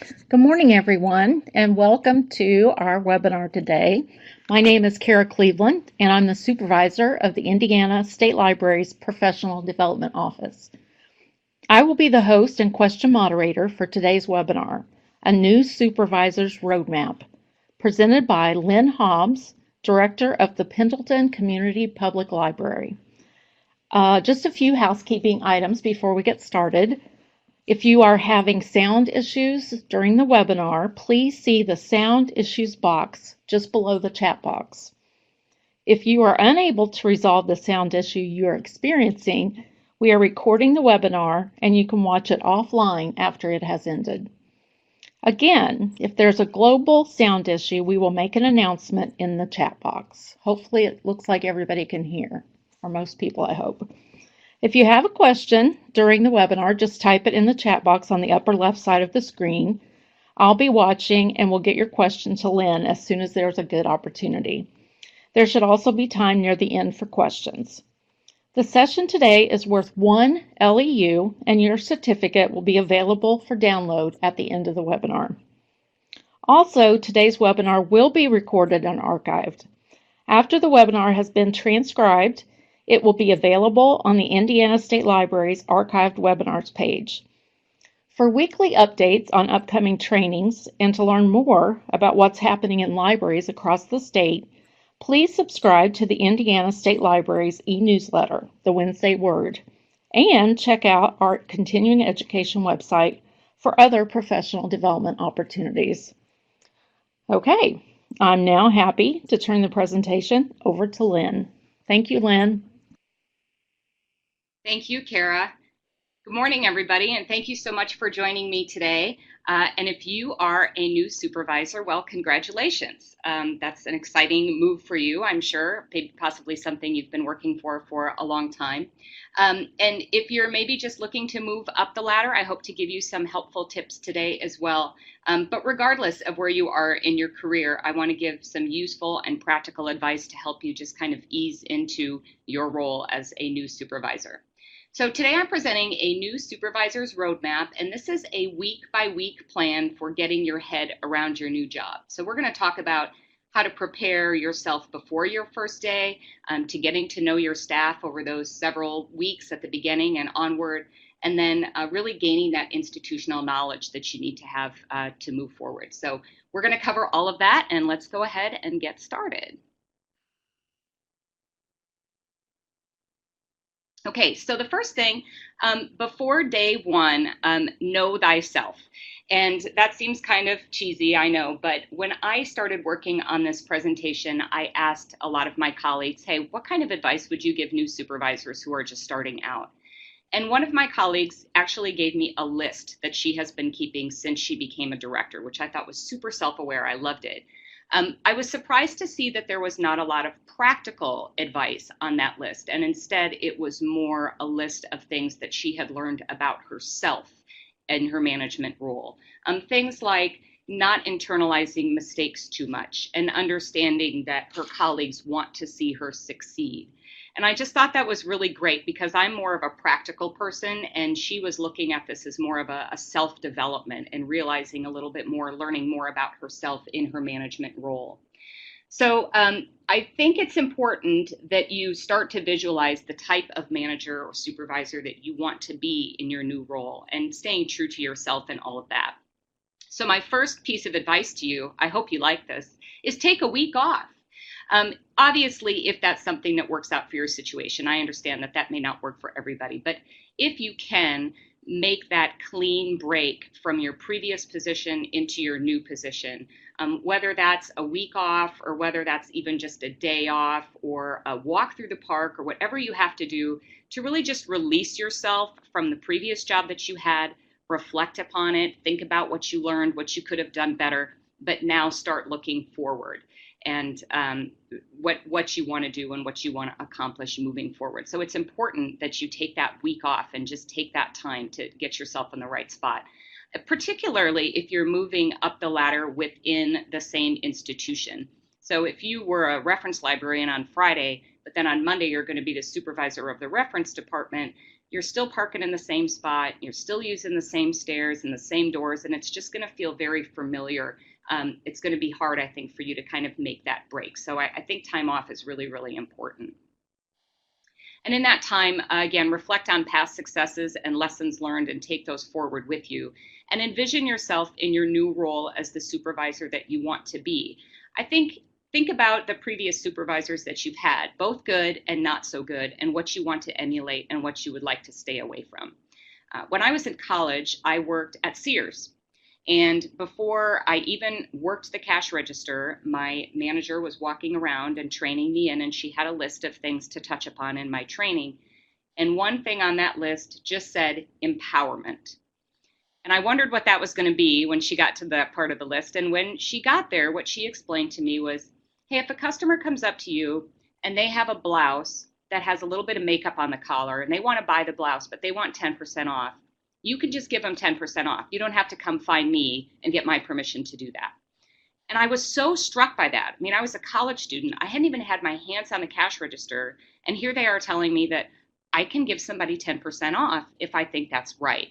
Good morning, everyone, and welcome to our webinar today. My name is Kara Cleveland, and I'm the supervisor of the Indiana State Library's Professional Development Office. I will be the host and question moderator for today's webinar, a new supervisor's roadmap, presented by Lynn Hobbs, director of the Pendleton Community Public Library. Just a few housekeeping items before we get started. If you are having sound issues during the webinar, please see the sound issues box just below the chat box. If you are unable to resolve the sound issue you are experiencing, we are recording the webinar and you can watch it offline after it has ended. Again, if there's a global sound issue, we will make an announcement in the chat box. Hopefully it looks like everybody can hear, or most people, I hope. If you have a question during the webinar, just type it in the chat box on the upper left side of the screen. I'll be watching and will get your question to Lynn as soon as there's a good opportunity. There should also be time near the end for questions. The session today is worth 1 LEU, and your certificate will be available for download at the end of the webinar. Also, today's webinar will be recorded and archived. After the webinar has been transcribed, it will be available on the Indiana State Library's archived webinars page. For weekly updates on upcoming trainings and to learn more about what's happening in libraries across the state, please subscribe to the Indiana State Library's e-newsletter, The Wednesday Word, and check out our continuing education website for other professional development opportunities. Okay, I'm now happy to turn the presentation over to Lynn. Thank you, Lynn. Thank you, Kara. Good morning, everybody, and thank you so much for joining me today. And if you are a new supervisor, well, congratulations. That's an exciting move for you, I'm sure, possibly something you've been working for a long time. And if you're maybe just looking to move up the ladder, I hope to give you some helpful tips today as well. But regardless of where you are in your career, I want to give some useful and practical advice to help you just kind of ease into your role as a new supervisor. So today I'm presenting a new supervisor's roadmap, and this is a week-by-week plan for getting your head around your new job. So we're going to talk about how to prepare yourself before your first day, to getting to know your staff over those several weeks at the beginning and onward, and then really gaining that institutional knowledge that you need to have to move forward. So we're going to cover all of that, and let's go ahead and get started. Okay, so the first thing, before day one, know thyself. And that seems kind of cheesy, I know, but when I started working on this presentation, I asked a lot of my colleagues, hey, what kind of advice would you give new supervisors who are just starting out? And one of my colleagues actually gave me a list that she has been keeping since she became a director, which I thought was super self-aware. I loved it. I was surprised to see that there was not a lot of practical advice on that list, and instead it was more a list of things that she had learned about herself and her management role. Things like not internalizing mistakes too much and understanding that her colleagues want to see her succeed. And I just thought that was really great because I'm more of a practical person, and she was looking at this as more of a self-development and realizing a little bit more, learning more about herself in her management role. So I think it's important that you start to visualize the type of manager or supervisor that you want to be in your new role and staying true to yourself and all of that. So my first piece of advice to you, I hope you like this, is take a week off. Obviously, if that's something that works out for your situation, I understand that that may not work for everybody, but if you can make that clean break from your previous position into your new position, whether that's a week off or whether that's even just a day off or a walk through the park or whatever you have to do to really just release yourself from the previous job that you had, reflect upon it, think about what you learned, what you could have done better, but now start looking forward and what you want to do and what you want to accomplish moving forward. So it's important that you take that week off and just take that time to get yourself in the right spot, particularly if you're moving up the ladder within the same institution. So if you were a reference librarian on Friday, but then on Monday you're going to be the supervisor of the reference department, you're still parking in the same spot, you're still using the same stairs and the same doors, and it's just going to feel very familiar. It's going to be hard, I think, for you to kind of make that break. So I think time off is really, really important. And in that time, again, reflect on past successes and lessons learned and take those forward with you. And envision yourself in your new role as the supervisor that you want to be. I think about the previous supervisors that you've had, both good and not so good, and what you want to emulate and what you would like to stay away from. When I was in college, I worked at Sears. And before I even worked the cash register, my manager was walking around and training me in, and she had a list of things to touch upon in my training. And one thing on that list just said empowerment. And I wondered what that was going to be when she got to that part of the list. And when she got there, what she explained to me was, hey, if a customer comes up to you and they have a blouse that has a little bit of makeup on the collar and they want to buy the blouse, but they want 10% off, you can just give them 10% off. You don't have to come find me and get my permission to do that. And I was so struck by that. I mean, I was a college student. I hadn't even had my hands on the cash register. And here they are telling me that I can give somebody 10% off if I think that's right.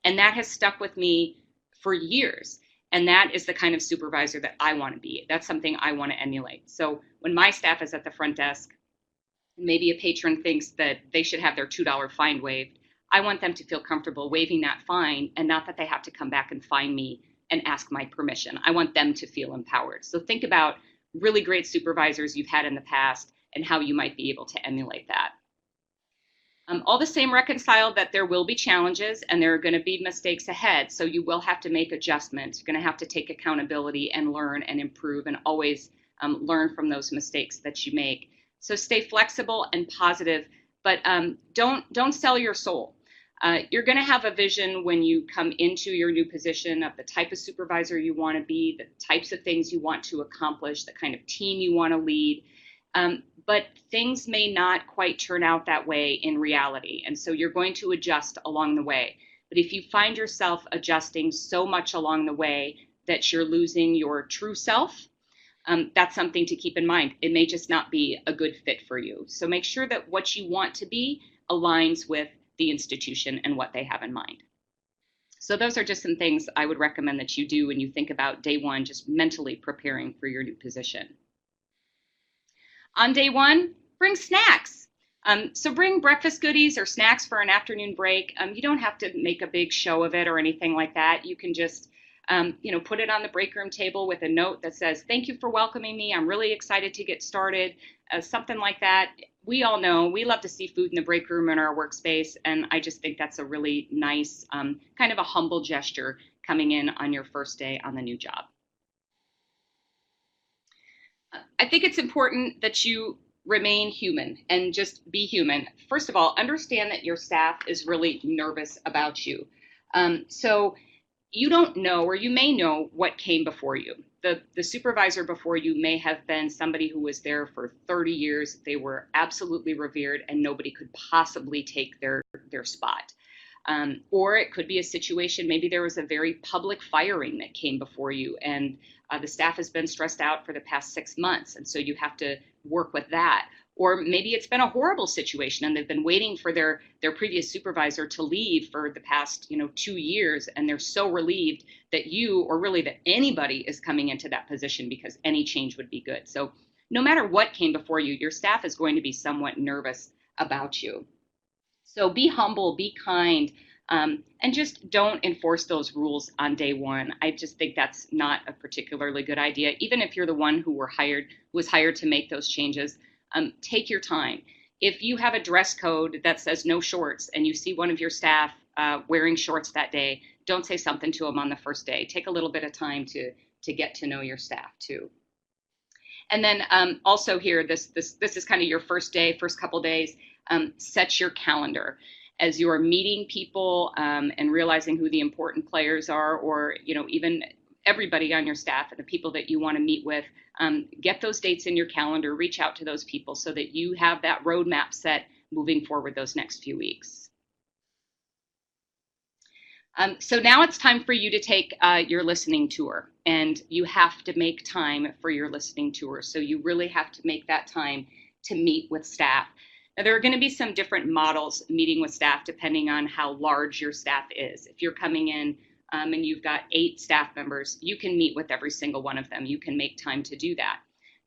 And that has stuck with me for years. And that is the kind of supervisor that I want to be. That's something I want to emulate. So when my staff is at the front desk, maybe a patron thinks that they should have their $2 fine waived, I want them to feel comfortable waiving that fine and not that they have to come back and find me and ask my permission. I want them to feel empowered. So think about really great supervisors you've had in the past and how you might be able to emulate that. All the same, reconcile that there will be challenges and there are going to be mistakes ahead. So you will have to make adjustments. You're going to have to take accountability and learn and improve and always learn from those mistakes that you make. So stay flexible and positive, but don't sell your soul. You're going to have a vision when you come into your new position of the type of supervisor you want to be, the types of things you want to accomplish, the kind of team you want to lead. But things may not quite turn out that way in reality. And so you're going to adjust along the way. But if you find yourself adjusting so much along the way that you're losing your true self, that's something to keep in mind. It may just not be a good fit for you. So make sure that what you want to be aligns with the institution and what they have in mind. So those are just some things I would recommend that you do when you think about day one, just mentally preparing for your new position. On day one, bring snacks. So bring breakfast goodies or snacks for an afternoon break. You don't have to make a big show of it or anything like that. You can just put it on the break room table with a note that says, thank you for welcoming me. I'm really excited to get started. Something like that. We all know we love to see food in the break room in our workspace. And I just think that's a really nice, kind of a humble gesture coming in on your first day on the new job. I think it's important that you remain human and just be human. First of all, understand that your staff is really nervous about you. So you don't know, or you may know, what came before you. The supervisor before you may have been somebody who was there for 30 years. They were absolutely revered and nobody could possibly take their spot. Or it could be a situation, maybe there was a very public firing that came before you and the staff has been stressed out for the past 6 months. And so you have to work with that. Or maybe it's been a horrible situation and they've been waiting for their previous supervisor to leave for the past 2 years. And they're so relieved that you, or really that anybody, is coming into that position because any change would be good. So no matter what came before you, your staff is going to be somewhat nervous about you. So be humble, be kind, and just don't enforce those rules on day one. I just think that's not a particularly good idea. Even if you're the one who was hired to make those changes, take your time. If you have a dress code that says no shorts and you see one of your staff wearing shorts that day, don't say something to them on the first day. Take a little bit of time to get to know your staff too. And then also here, this is kind of your first day, first couple days. Set your calendar as you're meeting people and realizing who the important players are, or even everybody on your staff and the people that you want to meet with. Get those dates in your calendar, reach out to those people so that you have that roadmap set moving forward those next few weeks. So now it's time for you to take your listening tour, and you have to make time for your listening tour. So you really have to make that time to meet with staff. Now, there are going to be some different models meeting with staff depending on how large your staff is. If you're coming in and you've got 8 staff members, you can meet with every single one of them. You can make time to do that.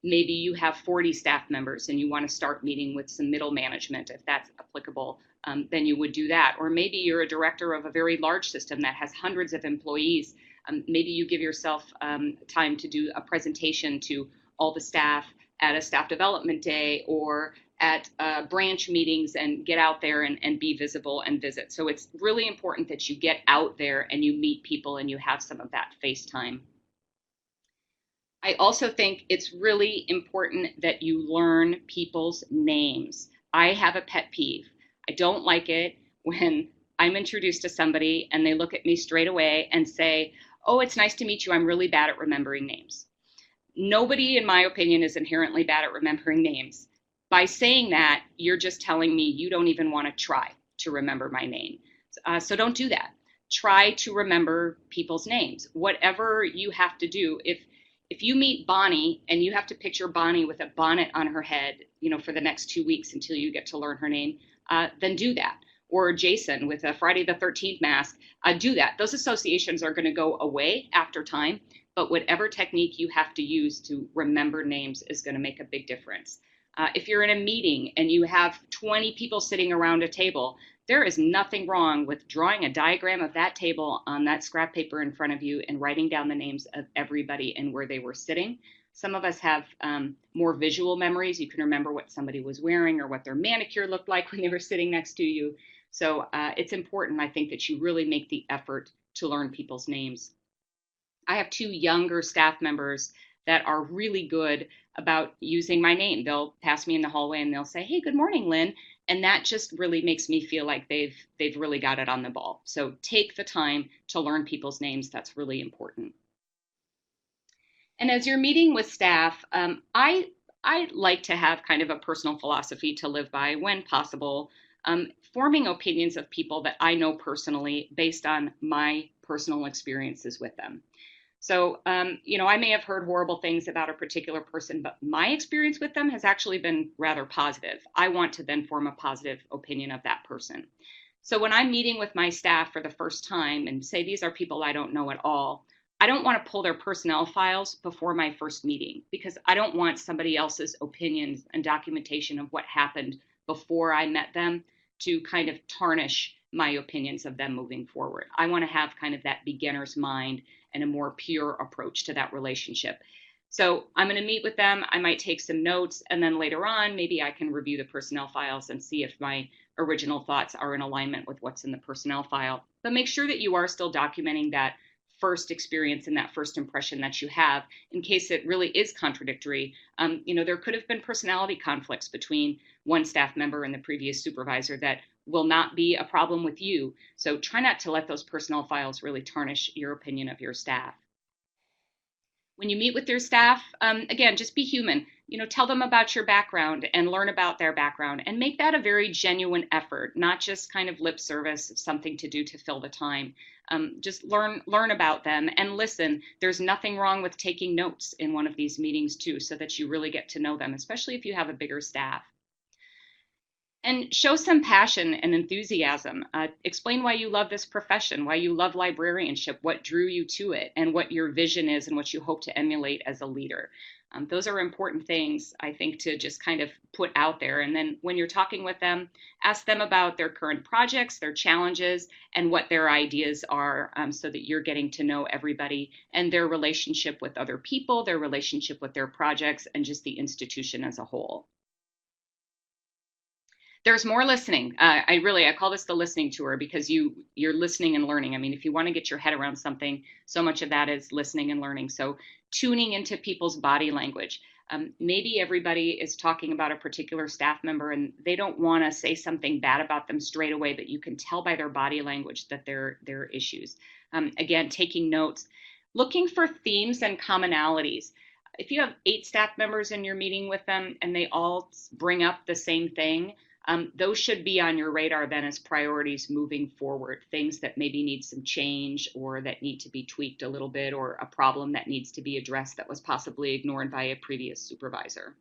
Maybe you have 40 staff members and you want to start meeting with some middle management, if that's applicable, then you would do that. Or maybe you're a director of a very large system that has hundreds of employees. Maybe you give yourself time to do a presentation to all the staff at a staff development day or at branch meetings and get out there and be visible and visit. So it's really important that you get out there and you meet people and you have some of that face time. I also think it's really important that you learn people's names. I have a pet peeve. I don't like it when I'm introduced to somebody and they look at me straight away and say, "Oh, it's nice to meet you. I'm really bad at remembering names." Nobody, in my opinion, is inherently bad at remembering names. By saying that, you're just telling me you don't even want to try to remember my name. So don't do that. Try to remember people's names. Whatever you have to do, if you meet Bonnie and you have to picture Bonnie with a bonnet on her head, for the next 2 weeks until you get to learn her name, then do that. Or Jason with a Friday the 13th mask, do that. Those associations are going to go away after time, but whatever technique you have to use to remember names is going to make a big difference. If you're in a meeting and you have 20 people sitting around a table, there is nothing wrong with drawing a diagram of that table on that scrap paper in front of you and writing down the names of everybody and where they were sitting. Some of us have more visual memories. You can remember what somebody was wearing or what their manicure looked like when they were sitting next to you. So it's important, I think, that you really make the effort to learn people's names. I have 2 younger staff members that are really good about using my name. They'll pass me in the hallway and they'll say, "Hey, good morning, Lynn." And that just really makes me feel like they've really got it on the ball. So take the time to learn people's names. That's really important. And as you're meeting with staff, I like to have kind of a personal philosophy to live by when possible, forming opinions of people that I know personally based on my personal experiences with them. So, I may have heard horrible things about a particular person, but my experience with them has actually been rather positive. I want to then form a positive opinion of that person. So when I'm meeting with my staff for the first time and say these are people I don't know at all, I don't want to pull their personnel files before my first meeting because I don't want somebody else's opinions and documentation of what happened before I met them to kind of tarnish my opinions of them moving forward. I want to have kind of that beginner's mind and a more pure approach to that relationship. So I'm going to meet with them. I might take some notes, and then later on, maybe I can review the personnel files and see if my original thoughts are in alignment with what's in the personnel file. But make sure that you are still documenting that first experience and that first impression that you have in case it really is contradictory. There could have been personality conflicts between one staff member and the previous supervisor that will not be a problem with you. So try not to let those personnel files really tarnish your opinion of your staff. When you meet with your staff, again, just be human. Tell them about your background and learn about their background and make that a very genuine effort, not just kind of lip service, something to do to fill the time. Just learn about them and listen. There's nothing wrong with taking notes in one of these meetings too, so that you really get to know them, especially if you have a bigger staff. And show some passion and enthusiasm. Explain why you love this profession, why you love librarianship, what drew you to it, and what your vision is and what you hope to emulate as a leader. Those are important things, I think, to just kind of put out there. And then when you're talking with them, ask them about their current projects, their challenges, and what their ideas are so that you're getting to know everybody and their relationship with other people, their relationship with their projects, and just the institution as a whole. There's more listening. I call this the listening tour because you're listening and learning. I mean, if you want to get your head around something, so much of that is listening and learning. So tuning into people's body language. Maybe everybody is talking about a particular staff member and they don't want to say something bad about them straight away, but you can tell by their body language that there are issues. Again, taking notes, looking for themes and commonalities. If you have 8 staff members and you're meeting with them and they all bring up the same thing, those should be on your radar then as priorities moving forward, things that maybe need some change or that need to be tweaked a little bit, or a problem that needs to be addressed that was possibly ignored by a previous supervisor.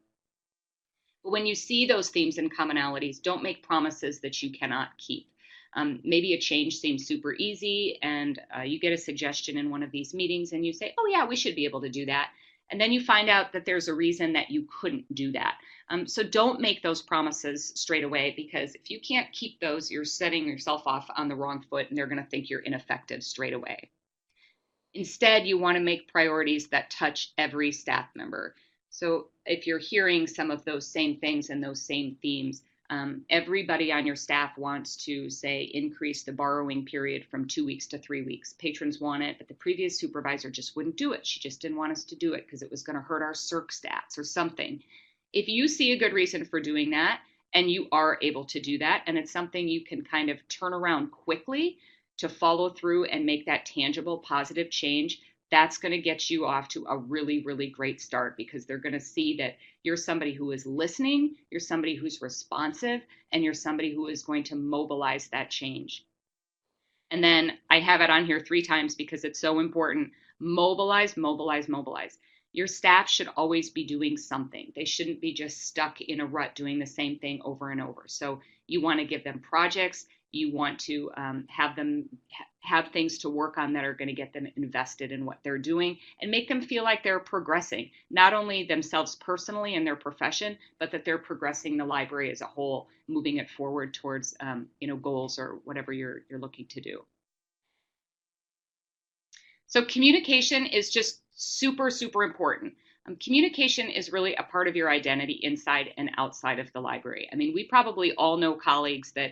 But when you see those themes and commonalities, don't make promises that you cannot keep. Maybe a change seems super easy, and you get a suggestion in one of these meetings and you say, oh yeah, we should be able to do that. And then you find out that there's a reason that you couldn't do that. So don't make those promises straight away, because if you can't keep those, you're setting yourself off on the wrong foot and they're going to think you're ineffective straight away. Instead, you want to make priorities that touch every staff member. So if you're hearing some of those same things and those same themes, everybody on your staff wants to, say, increase the borrowing period from 2 weeks to 3 weeks. Patrons want it, but the previous supervisor just wouldn't do it. She just didn't want us to do it because it was going to hurt our circ stats or something. If you see a good reason for doing that, and you are able to do that, and it's something you can kind of turn around quickly to follow through and make that tangible, positive change, that's going to get you off to a really, really great start, because they're going to see that you're somebody who is listening, you're somebody who's responsive, and you're somebody who is going to mobilize that change. And then I have it on here 3 times because it's so important. Mobilize, mobilize, mobilize. Your staff should always be doing something. They shouldn't be just stuck in a rut doing the same thing over and over. So you want to give them projects. You want to have them have things to work on that are going to get them invested in what they're doing and make them feel like they're progressing, not only themselves personally in their profession, but that they're progressing the library as a whole, moving it forward towards goals or whatever you're looking to do. So communication is just super, super important. Communication is really a part of your identity inside and outside of the library. I mean, we probably all know colleagues that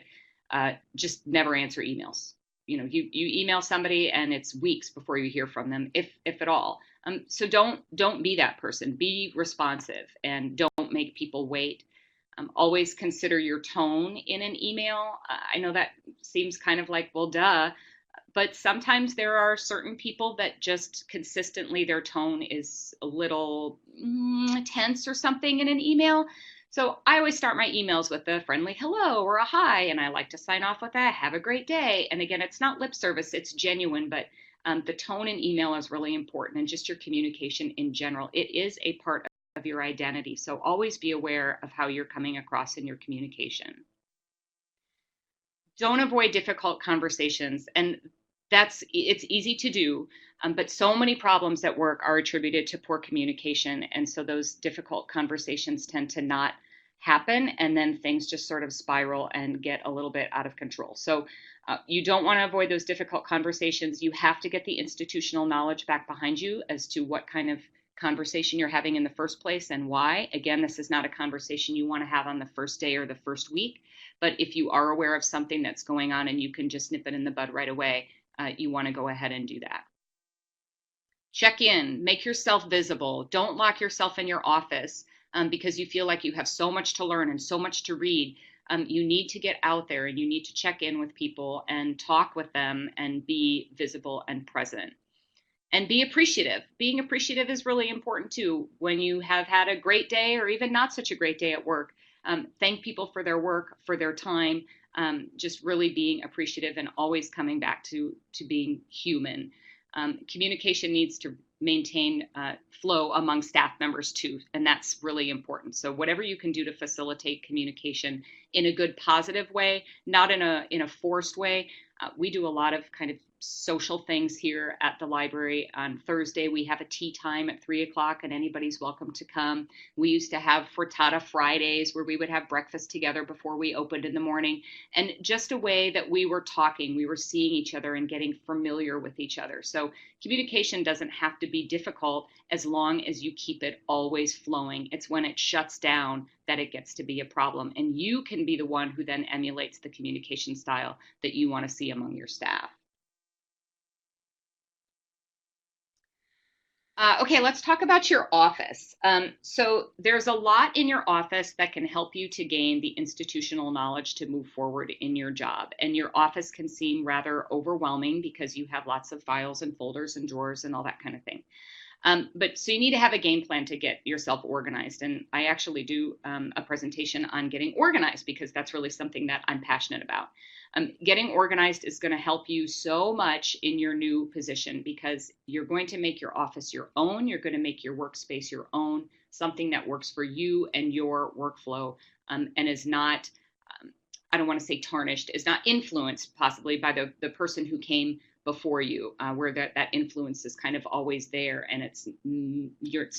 just never answer emails. You email somebody and it's weeks before you hear from them, if at all. So don't be that person. Be responsive and don't make people wait. Always consider your tone in an email. I know that seems kind of like, well, duh. But sometimes there are certain people that just consistently their tone is a little tense or something in an email. So I always start my emails with a friendly hello or a hi, and I like to sign off with a have a great day. And again, it's not lip service, it's genuine, but the tone in email is really important, and just your communication in general. It is a part of your identity. So always be aware of how you're coming across in your communication. Don't avoid difficult conversations. And it's easy to do, but so many problems at work are attributed to poor communication. And so those difficult conversations tend to not happen, and then things just sort of spiral and get a little bit out of control. So you don't want to avoid those difficult conversations. You have to get the institutional knowledge back behind you as to what kind of conversation you're having in the first place and why. Again, this is not a conversation you want to have on the first day or the first week, but if you are aware of something that's going on and you can just nip it in the bud right away, you want to go ahead and do that. Check in, make yourself visible. Don't lock yourself in your office because you feel like you have so much to learn and so much to read. You need to get out there and you need to check in with people and talk with them and be visible and present. And be appreciative. Being appreciative is really important too. When you have had a great day or even not such a great day at work, thank people for their work, for their time. Just really being appreciative and always coming back to being human. Communication needs to maintain flow among staff members too, and that's really important. So whatever you can do to facilitate communication in a good, positive way, not in a forced way. We do a lot of kind of social things here at the library. On Thursday, we have a tea time at 3 o'clock, and anybody's welcome to come. We used to have frittata Fridays where we would have breakfast together before we opened in the morning, and just a way that we were talking, we were seeing each other and getting familiar with each other. So communication doesn't have to be difficult as long as you keep it always flowing. It's when it shuts down that it gets to be a problem, and you can be the one who then emulates the communication style that you want to see among your staff. Okay, let's talk about your office. So there's a lot in your office that can help you to gain the institutional knowledge to move forward in your job. And your office can seem rather overwhelming because you have lots of files and folders and drawers and all that kind of thing. But so you need to have a game plan to get yourself organized. And I actually do a presentation on getting organized because that's really something that I'm passionate about. Getting organized is going to help you so much in your new position because you're going to make your office your own. You're going to make your workspace your own. something that works for you and your workflow, and is not, I don't want to say tarnished, is not influenced possibly by the person who came before you, where that influence is kind of always there, and it's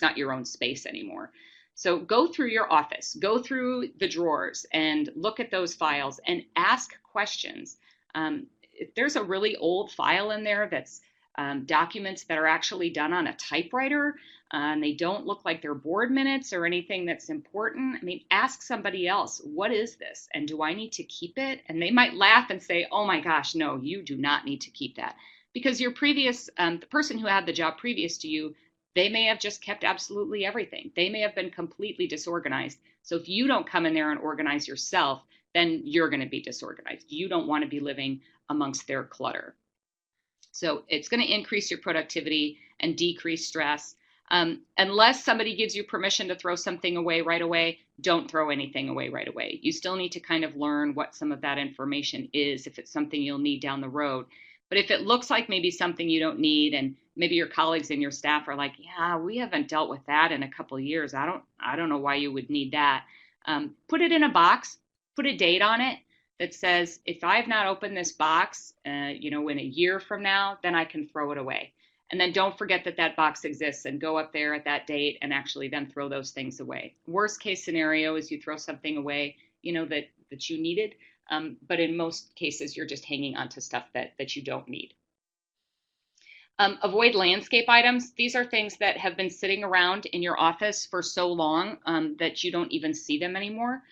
not your own space anymore. So go through your office, go through the drawers, and look at those files and ask questions. If there's a really old file in there that's documents that are actually done on a typewriter, and they don't look like they're board minutes or anything that's important, I mean, ask somebody else, what is this? And do I need to keep it? And they might laugh and say, oh my gosh, no, you do not need to keep that. Because your previous, the person who had the job previous to you, they may have just kept absolutely everything. They may have been completely disorganized. So if you don't come in there and organize yourself, then you're going to be disorganized. You don't want to be living amongst their clutter. So it's going to increase your productivity and decrease stress. Unless somebody gives you permission to throw something away right away, don't throw anything away right away. You still need to kind of learn what some of that information is, if it's something you'll need down the road. But if it looks like maybe something you don't need, and maybe your colleagues and your staff are like, yeah, we haven't dealt with that in a couple of years, I don't know why you would need that. Put it in a box, put a date on it that says, if I've not opened this box, in a year from now, then I can throw it away. And then don't forget that that box exists, and go up there at that date and actually then throw those things away. Worst case scenario is you throw something away, that you needed. But in most cases, you're just hanging on to stuff that you don't need. Avoid landscape items. These are things that have been sitting around in your office for so long that you don't even see them anymore.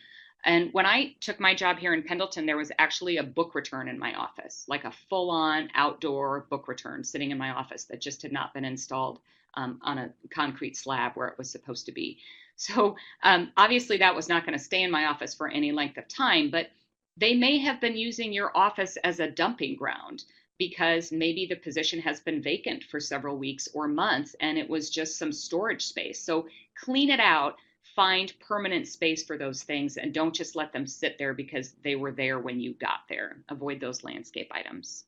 And when I took my job here in Pendleton, there was actually a book return in my office, like a full-on outdoor book return sitting in my office that just had not been installed on a concrete slab where it was supposed to be. So obviously that was not going to stay in my office for any length of time, but they may have been using your office as a dumping ground because maybe the position has been vacant for several weeks or months and it was just some storage space. So clean it out. Find permanent space for those things, and don't just let them sit there because they were there when you got there. Avoid those landscape items.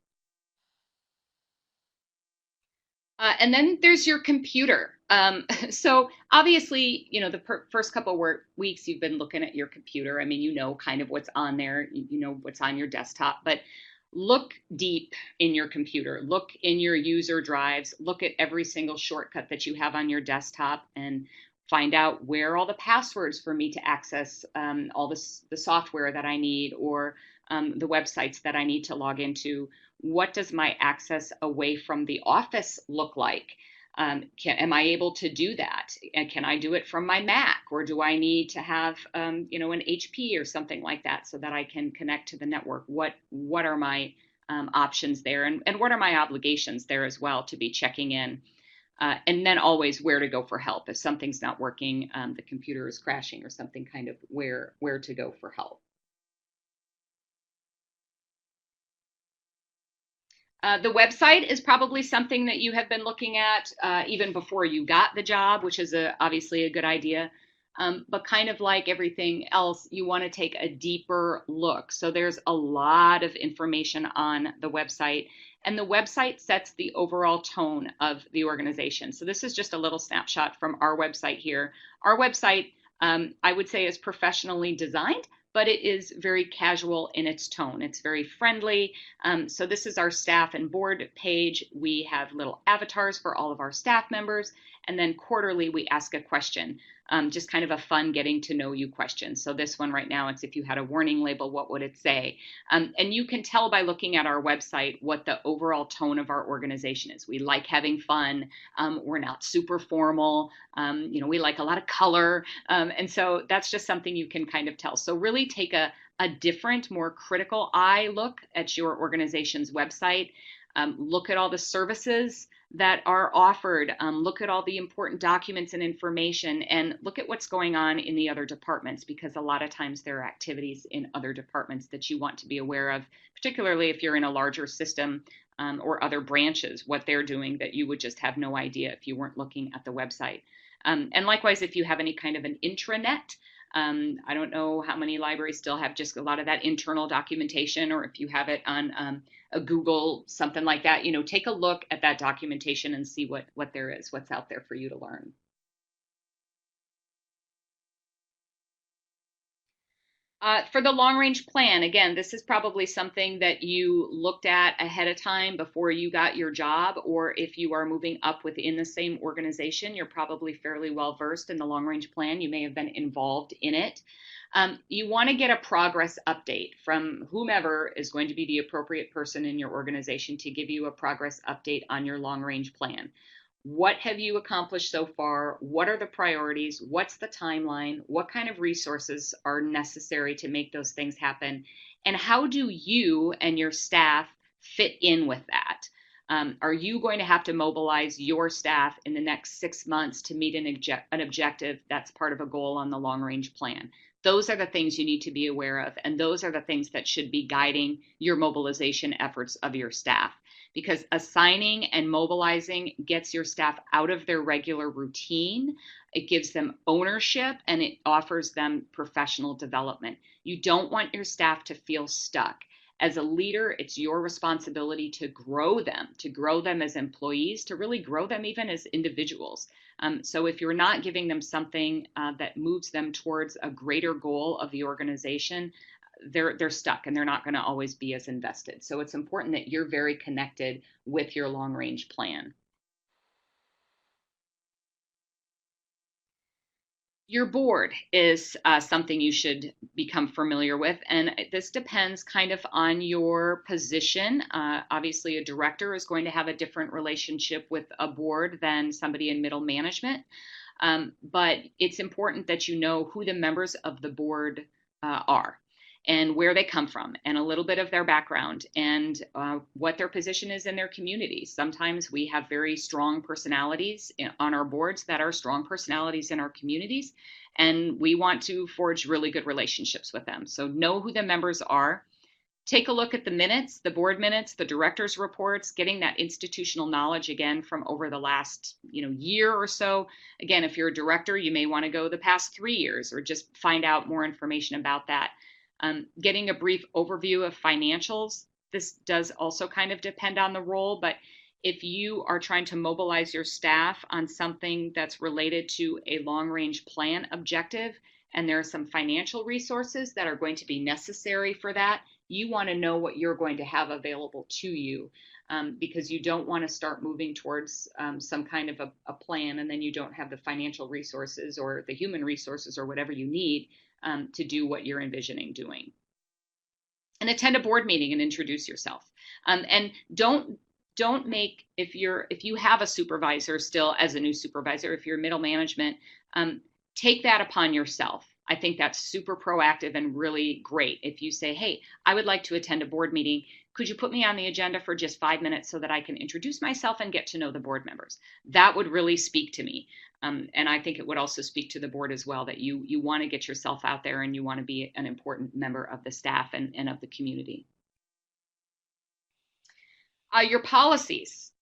And then there's your computer. So obviously, the first couple of weeks you've been looking at your computer. I mean, you know kind of what's on there, you know what's on your desktop, but look deep in your computer. Look in your user drives. Look at every single shortcut that you have on your desktop and find out where all the passwords for me to access all the software that I need, or the websites that I need to log into. What does my access away from the office look like? Am I able to do that? And can I do it from my Mac, or do I need to have an HP or something like that so that I can connect to the network? What are my options there, and what are my obligations there as well to be checking in? And then always where to go for help if something's not working, the computer is crashing or something, kind of where to go for help. The website is probably something that you have been looking at even before you got the job, which is obviously a good idea. But kind of like everything else, you want to take a deeper look. So there's a lot of information on the website, and the website sets the overall tone of the organization. So this is just a little snapshot from our website here. Our website, I would say, is professionally designed, but it is very casual in its tone. It's very friendly. So this is our staff and board page. We have little avatars for all of our staff members. And then quarterly, we ask a question, just kind of a fun getting to know you question. So this one right now, it's if you had a warning label, what would it say? And you can tell by looking at our website what the overall tone of our organization is. We like having fun. We're not super formal. We like a lot of color. And so that's just something you can kind of tell. So really take a different, more critical eye look at your organization's website. Look at all the services that are offered. Look at all the important documents and information, and look at what's going on in the other departments, because a lot of times there are activities in other departments that you want to be aware of, particularly if you're in a larger system or other branches, what they're doing that you would just have no idea if you weren't looking at the website. And likewise, if you have any kind of an intranet, I don't know how many libraries still have just a lot of that internal documentation, or if you have it on a Google, something like that, take a look at that documentation and see what there is, what's out there for you to learn. For the long range plan, again, this is probably something that you looked at ahead of time before you got your job, or if you are moving up within the same organization, you're probably fairly well versed in the long range plan. You may have been involved in it. You want to get a progress update from whomever is going to be the appropriate person in your organization to give you a progress update on your long range plan. What have you accomplished so far? What are the priorities? What's the timeline? What kind of resources are necessary to make those things happen? And how do you and your staff fit in with that? Are you going to have to mobilize your staff in the next 6 months to meet an objective that's part of a goal on the long range plan? Those are the things you need to be aware of, and those are the things that should be guiding your mobilization efforts of your staff, because assigning and mobilizing gets your staff out of their regular routine. It gives them ownership and it offers them professional development. You don't want your staff to feel stuck. As a leader, it's your responsibility to grow them as employees, to really grow them even as individuals. So if you're not giving them something that moves them towards a greater goal of the organization, they're stuck and they're not going to always be as invested. So it's important that you're very connected with your long range plan. Your board is something you should become familiar with, and this depends kind of on your position. Obviously, a director is going to have a different relationship with a board than somebody in middle management, but it's important that you know who the members of the board are and where they come from and a little bit of their background and what their position is in their communities. Sometimes we have very strong personalities on our boards that are strong personalities in our communities, and we want to forge really good relationships with them. So know who the members are. Take a look at the minutes, the board minutes, the director's reports, getting that institutional knowledge again from over the last year or so. Again, if you're a director, you may want to go the past 3 years or just find out more information about that. Getting a brief overview of financials. This does also kind of depend on the role, but if you are trying to mobilize your staff on something that's related to a long range plan objective, and there are some financial resources that are going to be necessary for that, you want to know what you're going to have available to you, because you don't want to start moving towards some kind of a plan and then you don't have the financial resources or the human resources or whatever you need to do what you're envisioning doing. And attend a board meeting and introduce yourself. And don't make, if you have a supervisor still as a new supervisor, if you're middle management, take that upon yourself. I think that's super proactive and really great. If you say, hey, I would like to attend a board meeting, could you put me on the agenda for just 5 minutes so that I can introduce myself and get to know the board members? That would really speak to me. And I think it would also speak to the board as well, that you want to get yourself out there and you want to be an important member of the staff and of the community. Your policies.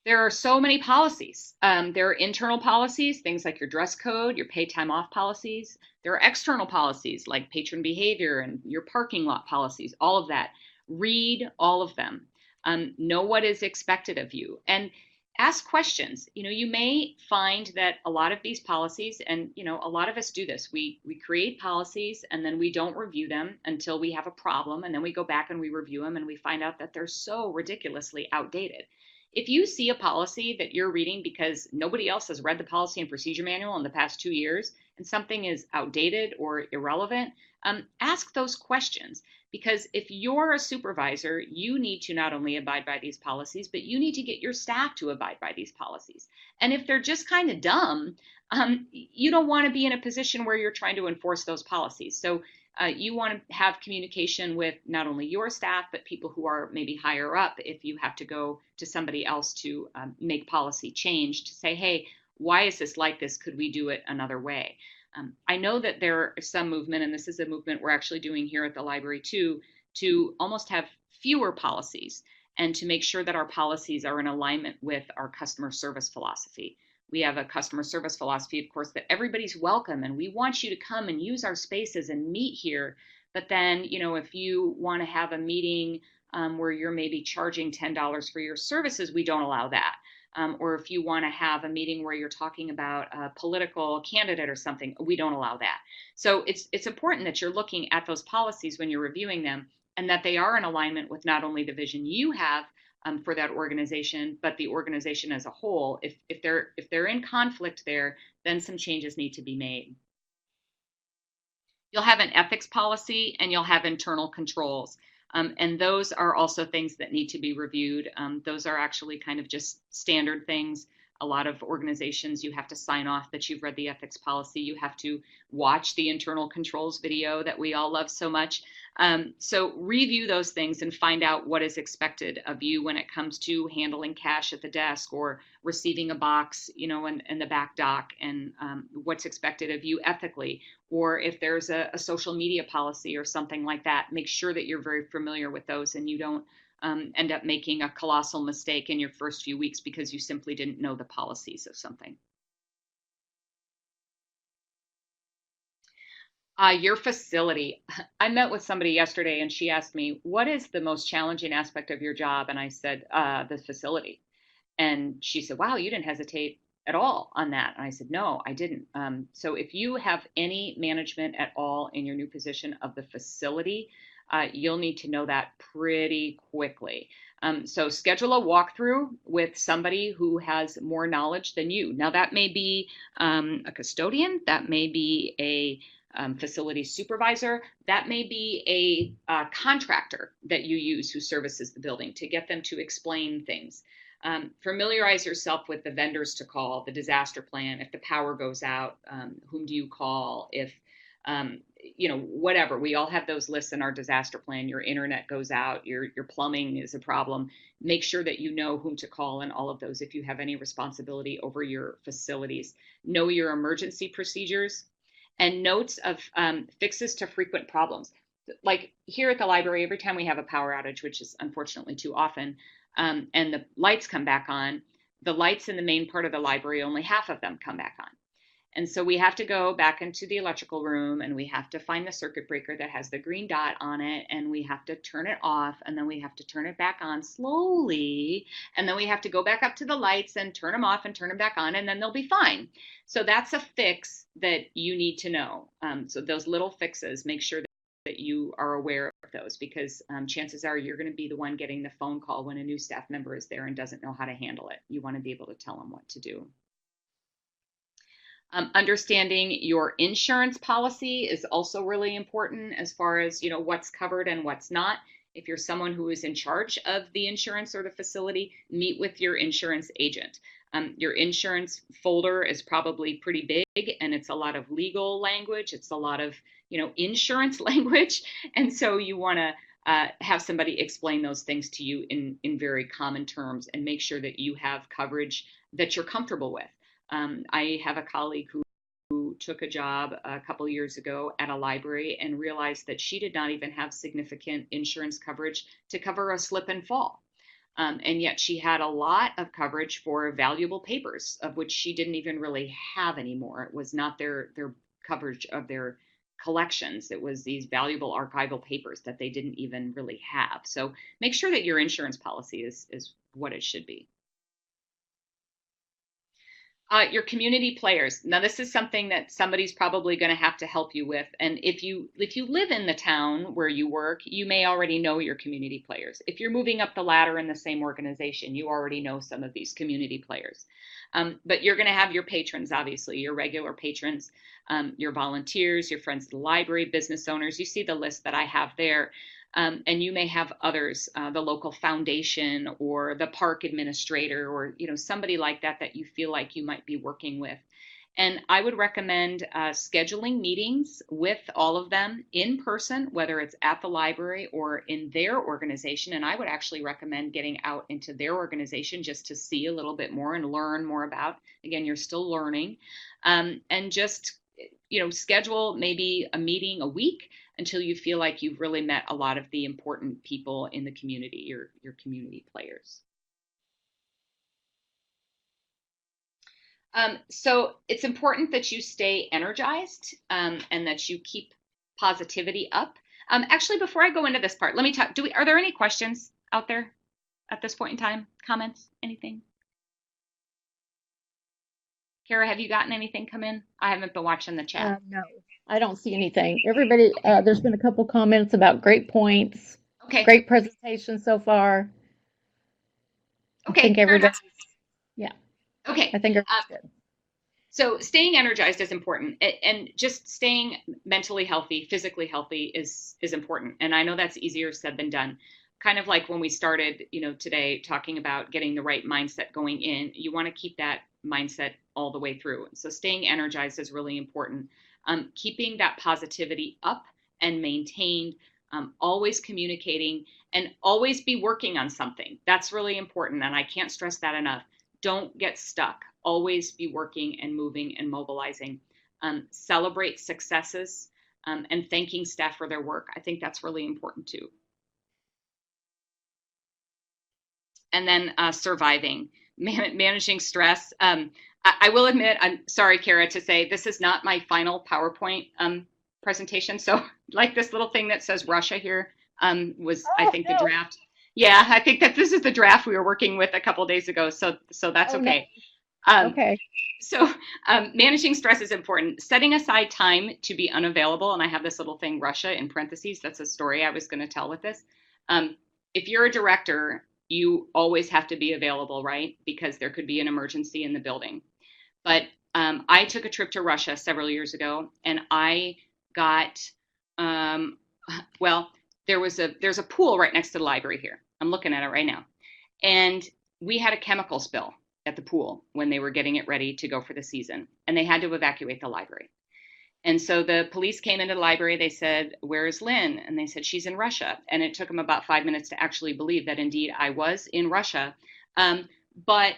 There are so many policies. There are internal policies, things like your dress code, your pay time off policies. There are external policies like patron behavior and your parking lot policies, all of that. Read all of them. Know what is expected of you. And ask questions. You may find that a lot of these policies, and a lot of us do this, we create policies and then we don't review them until we have a problem, and then we go back and we review them and we find out that they're so ridiculously outdated. If you see a policy that you're reading because nobody else has read the policy and procedure manual in the past 2 years and something is outdated or irrelevant, ask those questions. Because if you're a supervisor, you need to not only abide by these policies, but you need to get your staff to abide by these policies. And if they're just kind of dumb, you don't want to be in a position where you're trying to enforce those policies. So you want to have communication with not only your staff, but people who are maybe higher up if you have to go to somebody else to make policy change, to say, hey, why is this like this? Could we do it another way? I know that there is some movement, and this is a movement we're actually doing here at the library too, to almost have fewer policies and to make sure that our policies are in alignment with our customer service philosophy. We have a customer service philosophy, of course, that everybody's welcome and we want you to come and use our spaces and meet here. But then, if you want to have a meeting where you're maybe charging $10 for your services, we don't allow that. or if you want to have a meeting where you're talking about a political candidate or something, we don't allow that. So it's important that you're looking at those policies when you're reviewing them, and that they are in alignment with not only the vision you have for that organization, but the organization as a whole. If they're in conflict there, then some changes need to be made. You'll have an ethics policy and you'll have internal controls. And those are also things that need to be reviewed. Those are actually kind of just standard things. A lot of organizations, you have to sign off that you've read the ethics policy. You have to watch the internal controls video that we all love so much. So review those things and find out what is expected of you when it comes to handling cash at the desk or receiving a box, in the back dock, and what's expected of you ethically. Or if there's a social media policy or something like that, make sure that you're very familiar with those and you don't end up making a colossal mistake in your first few weeks because you simply didn't know the policies of something. Your facility. I met with somebody yesterday and she asked me, what is the most challenging aspect of your job? And I said, the facility. And she said, wow, you didn't hesitate at all on that. And I said, no, I didn't. So if you have any management at all in your new position of the facility, you'll need to know that pretty quickly. So schedule a walkthrough with somebody who has more knowledge than you. Now that may be a custodian, that may be a facility supervisor, that may be a contractor that you use who services the building, to get them to explain things. Familiarize yourself with the vendors to call, the disaster plan. If the power goes out, whom do you call? If, whatever, we all have those lists in our disaster plan. Your internet goes out, your plumbing is a problem. Make sure that you know whom to call in all of those if you have any responsibility over your facilities. Know your emergency procedures and notes of fixes to frequent problems. Like here at the library, every time we have a power outage, which is unfortunately too often, and the lights come back on, the lights in the main part of the library, only half of them come back on. And so we have to go back into the electrical room and we have to find the circuit breaker that has the green dot on it, and we have to turn it off, and then we have to turn it back on slowly, and then we have to go back up to the lights and turn them off and turn them back on, and then they'll be fine. So that's a fix that you need to know. So those little fixes, make sure that you are aware of those, because chances are you're going to be the one getting the phone call when a new staff member is there and doesn't know how to handle it. You want to be able to tell them what to do. Understanding your insurance policy is also really important as far as what's covered and what's not. If you're someone who is in charge of the insurance or the facility, meet with your insurance agent. Your insurance folder is probably pretty big, and it's a lot of legal language. It's a lot of insurance language, and so you want to have somebody explain those things to you in very common terms, and make sure that you have coverage that you're comfortable with. I have a colleague who took a job a couple years ago at a library and realized that she did not even have significant insurance coverage to cover a slip and fall. And yet she had a lot of coverage for valuable papers, of which she didn't even really have anymore. It was not their coverage of their collections. It was these valuable archival papers that they didn't even really have. So make sure that your insurance policy is what it should be. Your community players. Now, this is something that somebody's probably going to have to help you with. And if you live in the town where you work, you may already know your community players. If you're moving up the ladder in the same organization, you already know some of these community players. But you're going to have your patrons, obviously, your regular patrons, your volunteers, your friends at the library, business owners. You see the list that I have there. And you may have others, the local foundation or the park administrator, or somebody like that you feel like you might be working with. And I would recommend scheduling meetings with all of them in person, whether it's at the library or in their organization. And I would actually recommend getting out into their organization just to see a little bit more and learn more about. Again, you're still learning, and just schedule maybe a meeting a week until you feel like you've really met a lot of the important people in the community, your community players. So it's important that you stay energized, and that you keep positivity up. Actually, before I go into this part, let me talk. Are there any questions out there at this point in time? Comments? Anything? Kara, have you gotten anything come in? I haven't been watching the chat. No, I don't see anything. Everybody, there's been a couple comments about great points, Okay. great presentation so far. I think Okay, fair everybody, enough. yeah, I Okay. think everybody's good. So staying energized is important, and just staying mentally healthy, physically healthy is important. And I know that's easier said than done. Kind of like when we started, today talking about getting the right mindset going in, you want to keep that mindset all the way through. So staying energized is really important. Keeping that positivity up and maintained, always communicating, and always be working on something. That's really important, and I can't stress that enough. Don't get stuck. Always be working and moving and mobilizing. Celebrate successes, and thanking staff for their work. I think that's really important too. And then surviving, managing stress. I will admit, I'm sorry, Kara, to say this is not my final PowerPoint presentation. So like this little thing that says Russia here was, I Oh, think, the no. draft. Yeah, I think that this is the draft we were working with a couple days ago. So that's Oh, no. okay. Um, Okay. so managing stress is important. Setting aside time to be unavailable, and I have this little thing, Russia, in parentheses. That's a story I was going to tell with this. Um, if you're a director, you always have to be available, right? Because there could be an emergency in the building. But I took a trip to Russia several years ago, and I got, um, well, there's a pool right next to the library here. I'm looking at it right now, and we had a chemical spill at the pool when they were getting it ready to go for the season, and they had to evacuate the library. And so the police came into the library. They said, "Where is Lynn?" And they said, "She's in Russia." And it took them about 5 minutes to actually believe that indeed I was in Russia. But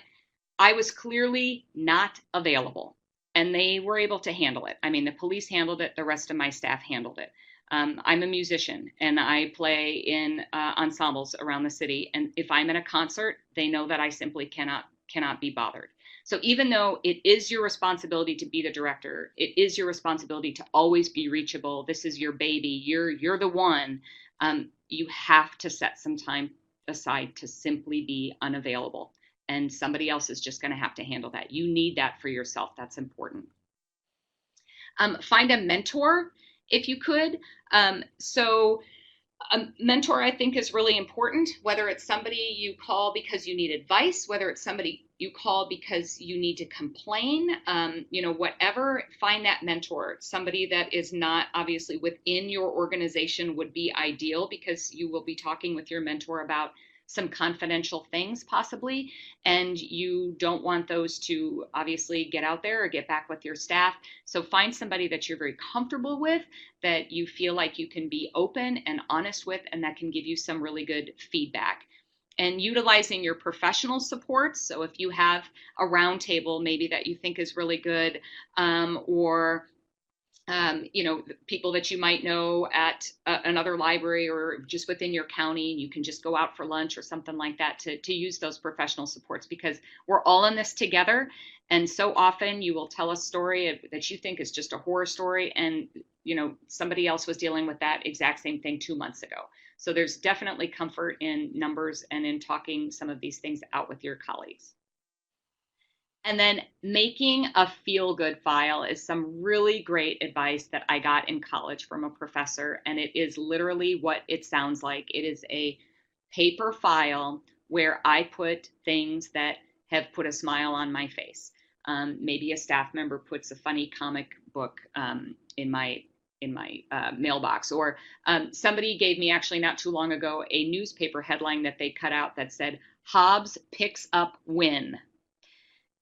I was clearly not available, and they were able to handle it. I mean, the police handled it, the rest of my staff handled it. I'm a musician, and I play in ensembles around the city. And if I'm at a concert, they know that I simply cannot be bothered. So even though it is your responsibility to be the director, it is your responsibility to always be reachable. This is your baby. You're the one. You have to set some time aside to simply be unavailable, and somebody else is just going to have to handle that. You need that for yourself. That's important. Find a mentor if you could. So a mentor, I think, is really important, whether it's somebody you call because you need advice, whether it's somebody you call because you need to complain, whatever, find that mentor. Somebody that is not obviously within your organization would be ideal, because you will be talking with your mentor about some confidential things possibly, and you don't want those to obviously get out there or get back with your staff. So find somebody that you're very comfortable with, that you feel like you can be open and honest with, and that can give you some really good feedback. And utilizing your professional supports. So if you have a roundtable maybe that you think is really good, or people that you might know at another library or just within your county, and you can just go out for lunch or something like that to use those professional supports, because we're all in this together. And so often you will tell a story that you think is just a horror story, and somebody else was dealing with that exact same thing 2 months ago. So there's definitely comfort in numbers and in talking some of these things out with your colleagues. And then making a feel-good file is some really great advice that I got in college from a professor, and it is literally what it sounds like. It is a paper file where I put things that have put a smile on my face. Maybe a staff member puts a funny comic book in my mailbox, or somebody gave me, actually not too long ago, a newspaper headline that they cut out that said, "Hobbs picks up win."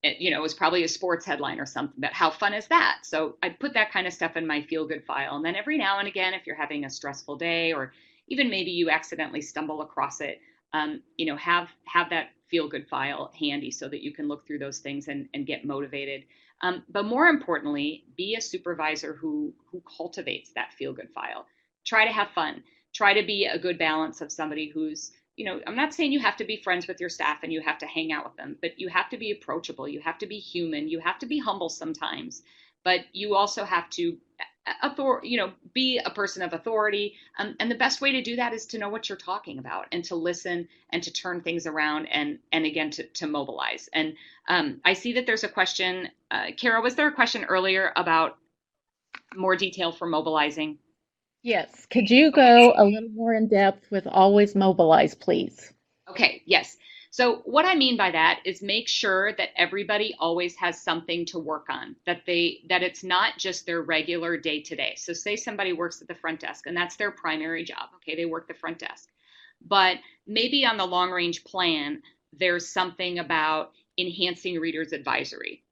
It was probably a sports headline or something, but how fun is that? So I put that kind of stuff in my feel good file. And then every now and again, if you're having a stressful day, or even maybe you accidentally stumble across it, have that feel good file handy so that you can look through those things and get motivated. But more importantly, be a supervisor who cultivates that feel good file. Try to have fun. Try to be a good balance of somebody who's, I'm not saying you have to be friends with your staff and you have to hang out with them, but you have to be approachable. You have to be human. You have to be humble sometimes, but you also have to be a person of authority. And the best way to do that is to know what you're talking about and to listen and to turn things around and again, to mobilize. And I see that there's a question. Kara, was there a question earlier about more detail for mobilizing? Yes. Could you Okay. go a little more in depth with always mobilize, please? Okay, yes. So what I mean by that is make sure that everybody always has something to work on, that it's not just their regular day to day. So say somebody works at the front desk and that's their primary job. Okay, they work the front desk. But maybe on the long range plan, there's something about enhancing readers advisory.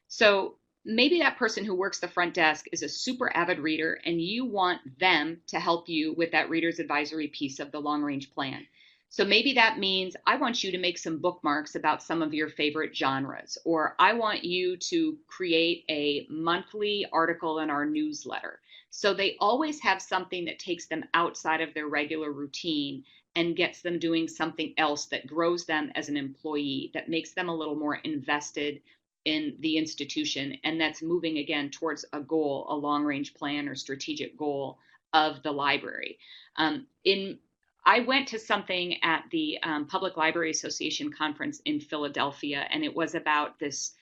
So maybe that person who works the front desk is a super avid reader and you want them to help you with that reader's advisory piece of the long range plan. So maybe that means I want you to make some bookmarks about some of your favorite genres, or I want you to create a monthly article in our newsletter. So they always have something that takes them outside of their regular routine and gets them doing something else that grows them as an employee, that makes them a little more invested in the institution, and that's moving again towards a goal, a long range plan or strategic goal of the library. In I went to something at the Public Library Association conference in Philadelphia, and it was about this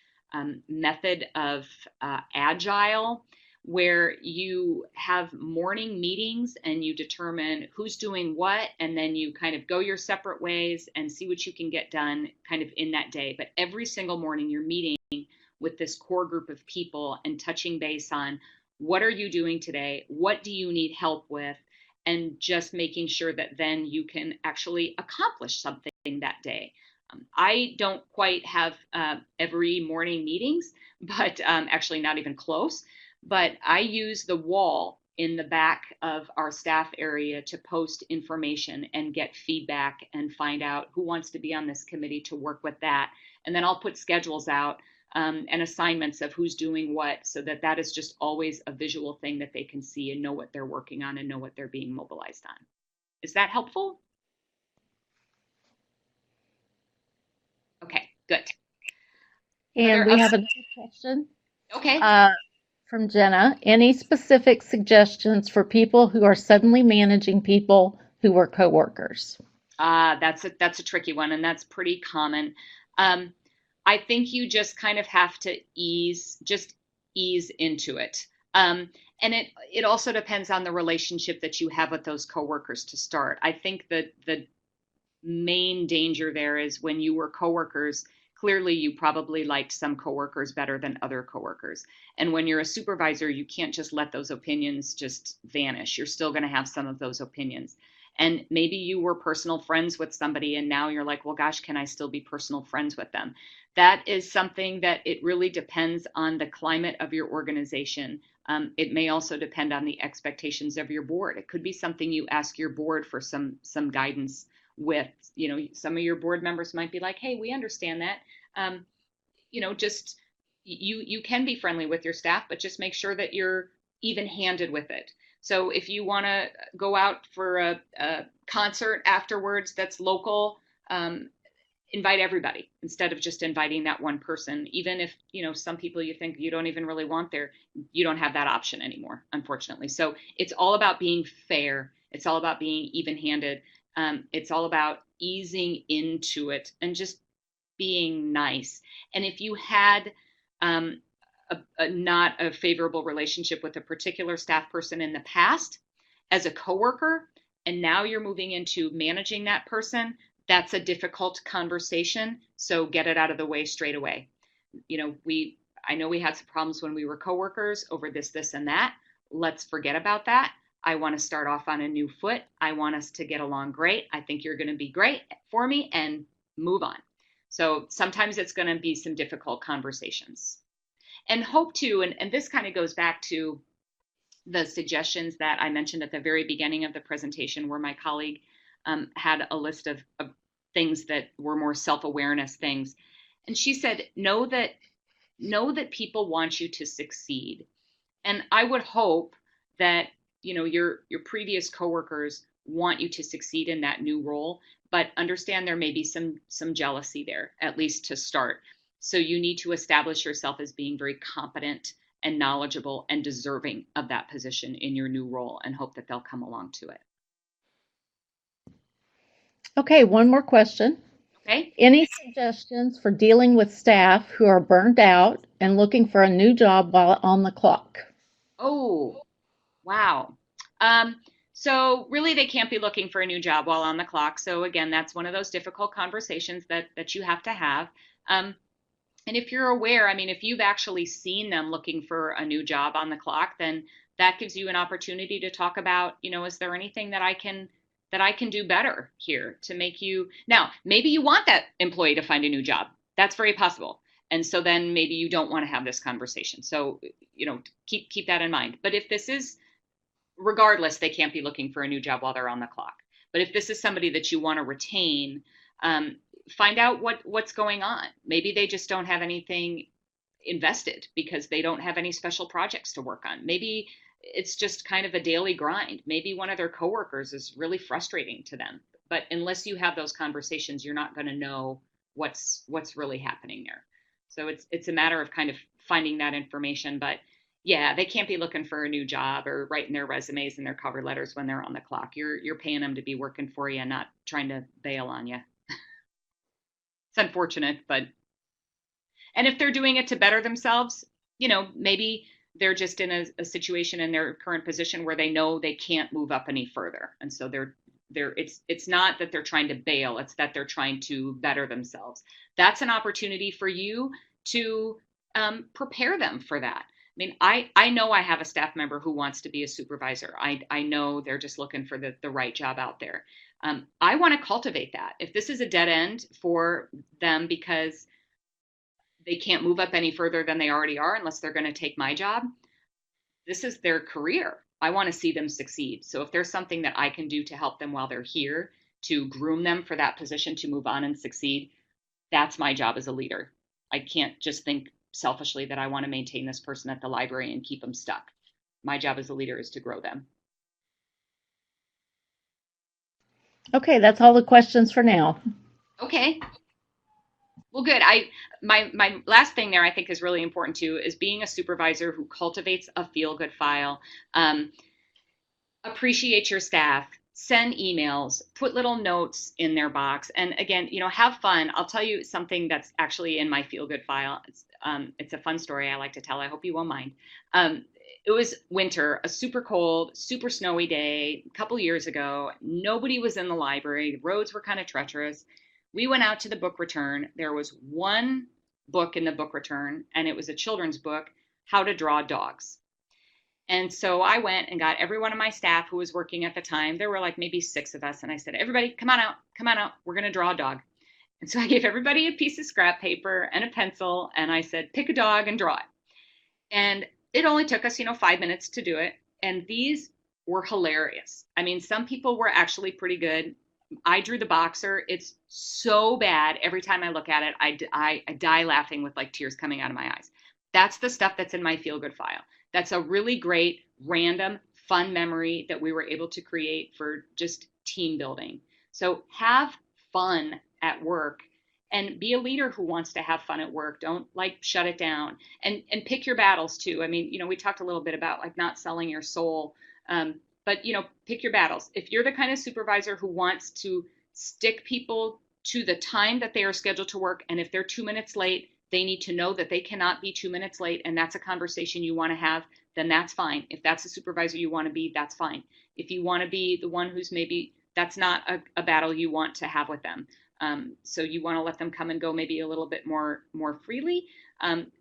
method of agile, where you have morning meetings and you determine who's doing what, and then you kind of go your separate ways and see what you can get done kind of in that day. But every single morning you're meeting with this core group of people and touching base on what are you doing today? What do you need help with? And just making sure that then you can actually accomplish something that day. I don't quite have every morning meetings, but actually not even close. But I use the wall in the back of our staff area to post information and get feedback and find out who wants to be on this committee to work with that. And then I'll put schedules out and assignments of who's doing what, so that that is just always a visual thing that they can see and know what they're working on and know what they're being mobilized on. Is that helpful? Okay, good. Are And there we other? have another question Okay. uh, from Jenna. Any specific suggestions for people who are suddenly managing people who were coworkers? That's a tricky one, and that's pretty common. Um, I think you just kind of have to ease into it. And it also depends on the relationship that you have with those coworkers to start. I think that the main danger there is when you were coworkers, clearly you probably liked some coworkers better than other coworkers. And when you're a supervisor, you can't just let those opinions just vanish. You're still going to have some of those opinions. And maybe you were personal friends with somebody and now you're like, well, gosh, can I still be personal friends with them? That is something that it really depends on the climate of your organization. It may also depend on the expectations of your board. It could be something you ask your board for some guidance with. Some of your board members might be like, hey, we understand that. Just you can be friendly with your staff, but just make sure that you're even handed with it. So if you want to go out for a concert afterwards that's local, invite everybody instead of just inviting that one person. Even if, some people you think you don't even really want there, you don't have that option anymore, unfortunately. So it's all about being fair. It's all about being even handed. It's all about easing into it and just being nice. And if you had not a favorable relationship with a particular staff person in the past as a coworker, and now you're moving into managing that person, that's a difficult conversation. So get it out of the way straight away. I know we had some problems when we were coworkers over this, and that. Let's forget about that. I want to start off on a new foot. I want us to get along great. I think you're going to be great for me, and move on. So sometimes it's going to be some difficult conversations. And hope to, and this kind of goes back to the suggestions that I mentioned at the very beginning of the presentation, where my colleague had a list of things that were more self-awareness things. And she said, know that people want you to succeed. And I would hope that, your previous coworkers want you to succeed in that new role, but understand there may be some jealousy there, at least to start. So you need to establish yourself as being very competent and knowledgeable and deserving of that position in your new role, and hope that they'll come along to it. Okay, one more question. Okay. Any suggestions for dealing with staff who are burned out and looking for a new job while on the clock? Oh, wow. Um, so really, they can't be looking for a new job while on the clock. So again, that's one of those difficult conversations that you have to have. Um, and if you're aware, I mean, if you've actually seen them looking for a new job on the clock, then that gives you an opportunity to talk about, is there anything that I can do better here to make you. Now, maybe you want that employee to find a new job. That's very possible. And so then maybe you don't want to have this conversation. So, keep that in mind. But if this is, regardless, they can't be looking for a new job while they're on the clock. But if this is somebody that you want to retain, find out what's going on. Maybe they just don't have anything invested because they don't have any special projects to work on. Maybe it's just kind of a daily grind. Maybe one of their coworkers is really frustrating to them. But unless you have those conversations, you're not going to know what's really happening there. So it's a matter of kind of finding that information. But yeah, they can't be looking for a new job or writing their resumes and their cover letters when they're on the clock. You're paying them to be working for you and not trying to bail on you. It's unfortunate, but and if they're doing it to better themselves, maybe they're just in a situation in their current position where they know they can't move up any further. And so it's not that they're trying to bail, it's that they're trying to better themselves. That's an opportunity for you to prepare them for that. I mean, I know I have a staff member who wants to be a supervisor. I know they're just looking for the right job out there. I want to cultivate that. If this is a dead end for them because they can't move up any further than they already are unless they're going to take my job, this is their career. I want to see them succeed. So if there's something that I can do to help them while they're here, to groom them for that position to move on and succeed, that's my job as a leader. I can't just think selfishly that I want to maintain this person at the library and keep them stuck. My job as a leader is to grow them. Okay, that's all the questions for now. Okay. Well, good. My last thing there I think is really important too is being a supervisor who cultivates a feel good file. Appreciate your staff. Send emails. Put little notes in their box. And again, have fun. I'll tell you something that's actually in my feel good file. It's a fun story I like to tell. I hope you won't mind. It was winter, a super cold, super snowy day a couple years ago. Nobody was in the library. The roads were kind of treacherous. We went out to the book return. There was one book in the book return, and it was a children's book, How to Draw Dogs. And so I went and got every one of my staff who was working at the time. There were like maybe 6 of us. And I said, everybody, come on out. We're going to draw a dog. And so I gave everybody a piece of scrap paper and a pencil. And I said, pick a dog and draw it. And it only took us, 5 minutes to do it. And these were hilarious. I mean, some people were actually pretty good. I drew the boxer. It's so bad. Every time I look at it, I die laughing with like tears coming out of my eyes. That's the stuff that's in my feel good file. That's a really great, random, fun memory that we were able to create for just team building. So have fun at work and be a leader who wants to have fun at work. Don't shut it down, and pick your battles too. I mean, we talked a little bit about not selling your soul. But pick your battles. If you're the kind of supervisor who wants to stick people to the time that they are scheduled to work, and if they're 2 minutes late, they need to know that they cannot be 2 minutes late, and that's a conversation you want to have, then that's fine. If that's the supervisor you want to be, that's fine. If you want to be the one who's maybe, that's not a battle you want to have with them. So you want to let them come and go maybe a little bit more freely.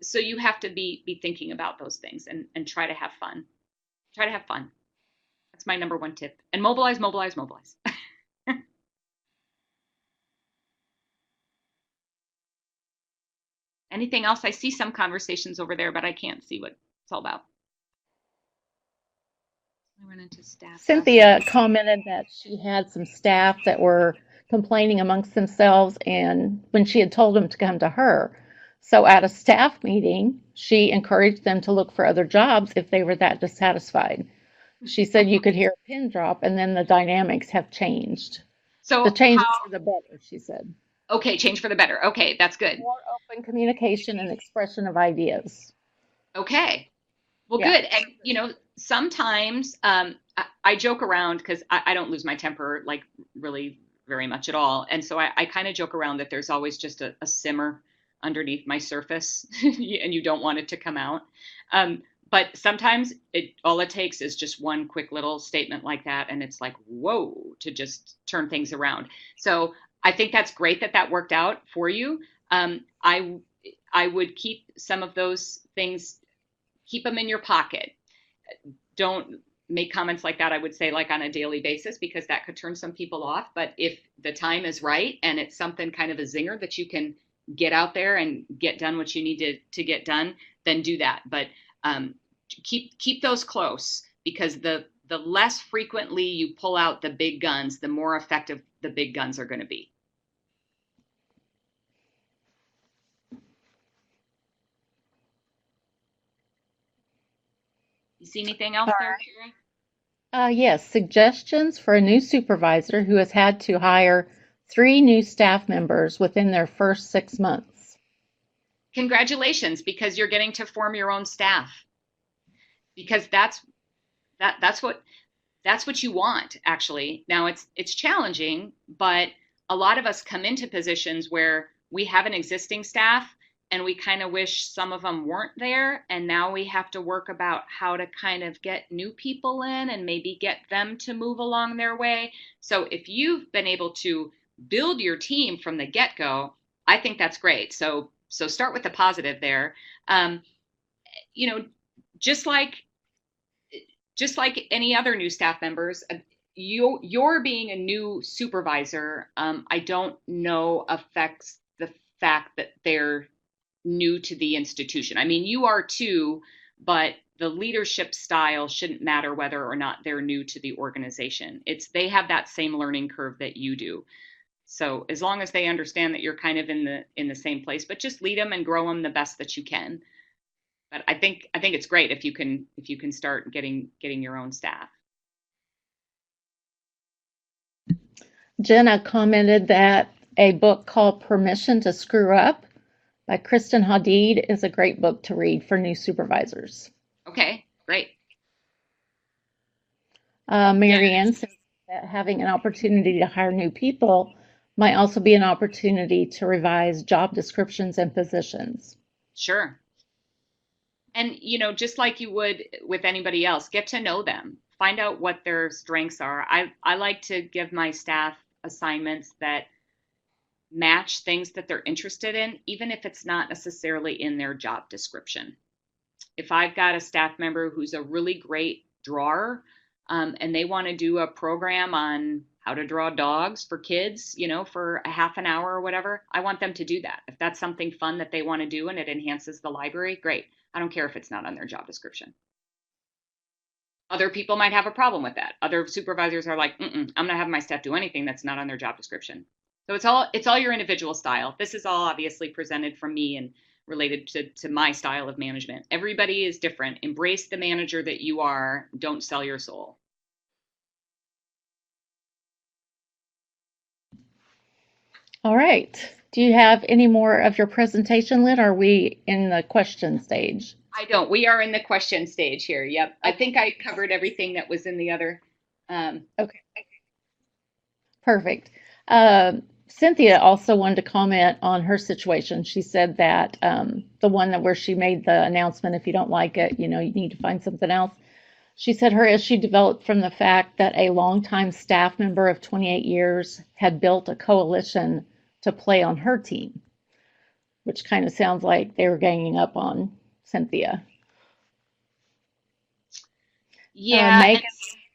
So you have to be thinking about those things and try to have fun. Try to have fun. That's my number one tip. And mobilize, mobilize, mobilize. Anything else? I see some conversations over there, but I can't see what it's all about. I run into staff. Cynthia commented that she had some staff that were complaining amongst themselves, and when she had told them to come to her. So at a staff meeting, she encouraged them to look for other jobs if they were that dissatisfied. She said you could hear a pin drop, and then the dynamics have changed. So the change is for the better, she said. Okay, change for the better. Okay, that's good. More open communication and expression of ideas. Okay. Well, Yeah. good. And, sometimes I joke around because I don't lose my temper like really very much at all. And so I kind of joke around that there's always just a simmer underneath my surface and you don't want it to come out. Um, but sometimes all it takes is just one quick little statement like that. And it's like, whoa, to just turn things around. So I think that's great that that worked out for you. I would keep some of those things, keep them in your pocket. Don't make comments like that, I would say, like on a daily basis, because that could turn some people off. But if the time is right and it's something kind of a zinger that you can get out there and get done what you need to get done, then do that. But keep those close, because the less frequently you pull out the big guns, the more effective the big guns are going to be. You see anything else there, Carrie? Yes, suggestions for a new supervisor who has had to hire 3 new staff members within their first 6 months. Congratulations, because you're getting to form your own staff. Because that's what you want, actually. Now it's challenging, but a lot of us come into positions where we have an existing staff and we kind of wish some of them weren't there, and now we have to work about how to kind of get new people in and maybe get them to move along their way. So if you've been able to build your team from the get-go, I think that's great. So start with the positive there. You know, just like any other new staff members, your being a new supervisor, I don't know affects the fact that they're new to the institution. I mean, you are too, but the leadership style shouldn't matter whether or not they're new to the organization. They have that same learning curve that you do. So as long as they understand that you're kind of in the same place, but just lead them and grow them the best that you can. But I think it's great if you can start getting your own staff. Jenna commented that a book called Permission to Screw Up by Kristen Hadid is a great book to read for new supervisors. Okay, great. Marianne says that having an opportunity to hire new people might also be an opportunity to revise job descriptions and positions. Sure. And, just like you would with anybody else, get to know them. Find out what their strengths are. I like to give my staff assignments that match things that they're interested in, even if it's not necessarily in their job description. If I've got a staff member who's a really great drawer, and they want to do a program on how to draw dogs for kids, for a half an hour or whatever, I want them to do that. If that's something fun that they want to do and it enhances the library, great. I don't care if it's not on their job description. Other people might have a problem with that. Other supervisors are like, I'm not having my staff do anything that's not on their job description. So it's all your individual style. This is all obviously presented from me and related to my style of management. Everybody is different. Embrace the manager that you are. Don't sell your soul. All right. Do you have any more of your presentation, Lynn? Or are we in the question stage? I don't. We are in the question stage here. Yep. I think I covered everything that was in the other. Okay. Perfect. Cynthia also wanted to comment on her situation. She said that the one where she made the announcement, if you don't like it, you need to find something else. She said her issue developed from the fact that a longtime staff member of 28 years had built a coalition to play on her team, which kind of sounds like they were ganging up on Cynthia. Yeah.